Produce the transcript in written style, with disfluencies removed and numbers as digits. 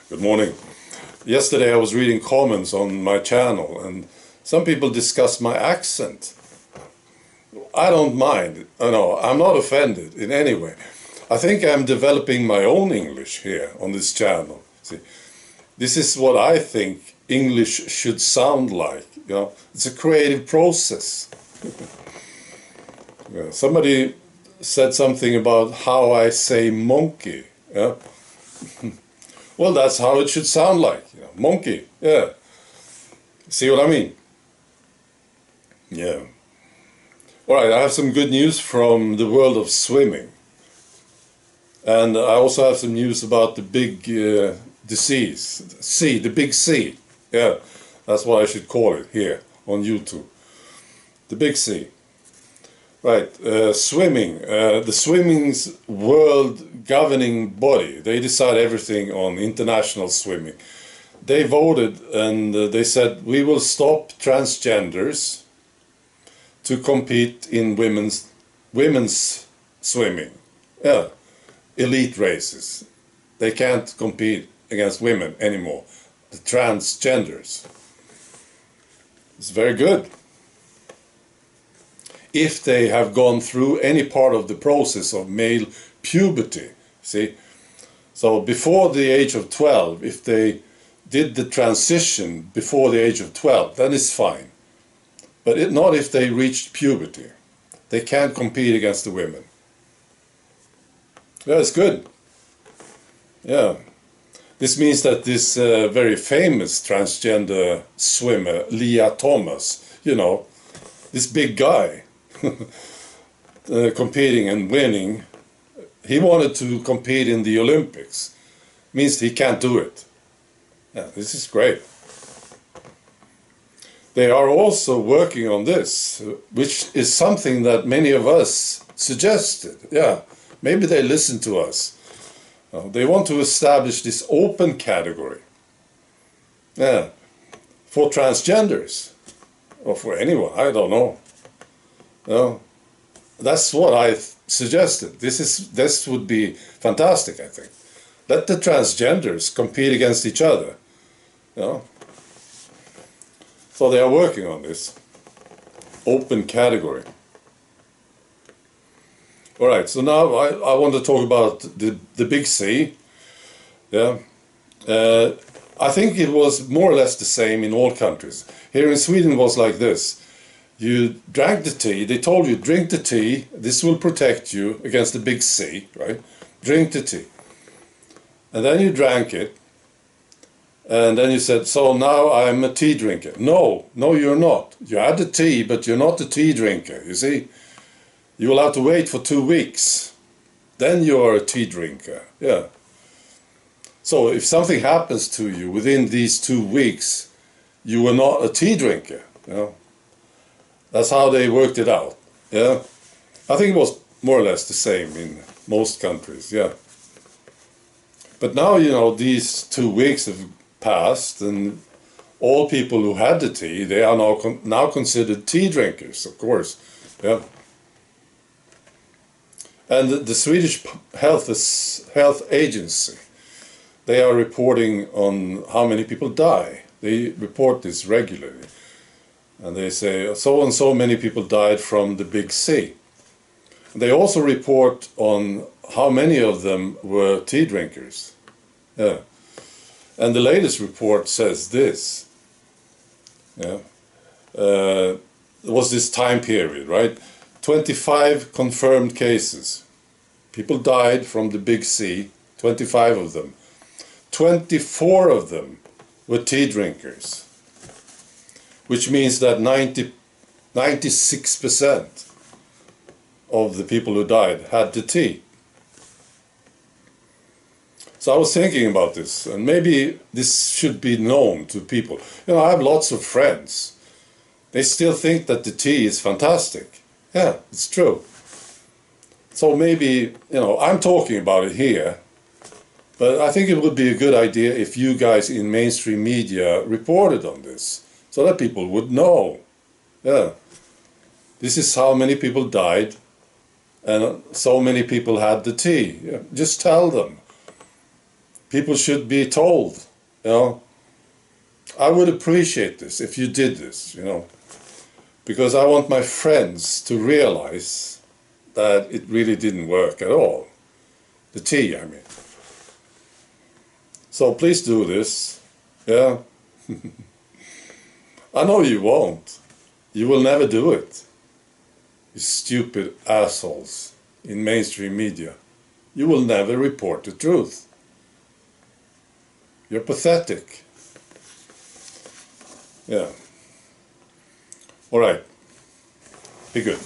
Good morning. Yesterday I was reading comments on my channel and some people discussed my accent. I don't mind. No, I'm not offended in any way. I think I'm developing my own English here on this channel. See, this is what I think English should sound like. It's a creative process. Yeah, somebody said something about how I say monkey. Yeah. Well, that's how it should sound like. Monkey. Yeah. See what I mean? Yeah. All right, I have some good news from the world of swimming. And I also have some news about the big disease. The big C. Yeah, that's what I should call it here on YouTube. The big C. Right, swimming. The swimming's world governing body, they decide everything on international swimming. They voted and they said, we will stop transgenders to compete in women's swimming. Yeah, elite races. They can't compete against women anymore. The transgenders. It's very good. If they have gone through any part of the process of male puberty, see? So before the age of 12, if they did the transition before the age of 12, then it's fine. But not if they reached puberty. They can't compete against the women. Yeah, it's good. Yeah. This means that this very famous transgender swimmer, Leah Thomas, this big guy, competing and winning, he wanted to compete in the Olympics. Means he can't do it. Yeah, this is great. They are also working on this, which is something that many of us suggested. Yeah, maybe they listen to us. They want to establish this open category. Yeah, for transgenders or for anyone, I don't know. No, that's what I suggested. This would be fantastic, I think. Let the transgenders compete against each other. So they are working on this open category. All right, so now I want to talk about the big C. Yeah, I think it was more or less the same in all countries. Here in Sweden it was like this. You drank the tea, they told you, drink the tea, this will protect you against the big C, right? Drink the tea. And then you drank it, and then you said, so now I'm a tea drinker. No, you're not. You had the tea, but you're not a tea drinker, you see? You will have to wait for 2 weeks. Then you're a tea drinker, yeah. So if something happens to you within these 2 weeks, you were not a tea drinker, That's how they worked it out, yeah. I think it was more or less the same in most countries, yeah. But now, these 2 weeks have passed and all people who had the tea, they are now considered tea drinkers, of course, yeah. And the Swedish Health Agency, they are reporting on how many people die. They report this regularly. And they say, so and so many people died from the big C. They also report on how many of them were tea drinkers. Yeah. And the latest report says this. Yeah. It was this time period, right? 25 confirmed cases. People died from the big C, 25 of them. 24 of them were tea drinkers. Which means that 96% of the people who died had the tea. So I was thinking about this, and maybe this should be known to people. I have lots of friends. They still think that the tea is fantastic. Yeah, it's true. So maybe, I'm talking about it here, but I think it would be a good idea if you guys in mainstream media reported on this. So that people would know, yeah, this is how many people died and so many people had the tea. Yeah, just tell them. People should be told, you know. I would appreciate this if you did this, you know, because I want my friends to realize that it really didn't work at all. The tea, I mean. So please do this, yeah. I know you won't. You will never do it. You stupid assholes in mainstream media. You will never report the truth. You're pathetic. Yeah. All right. Be good.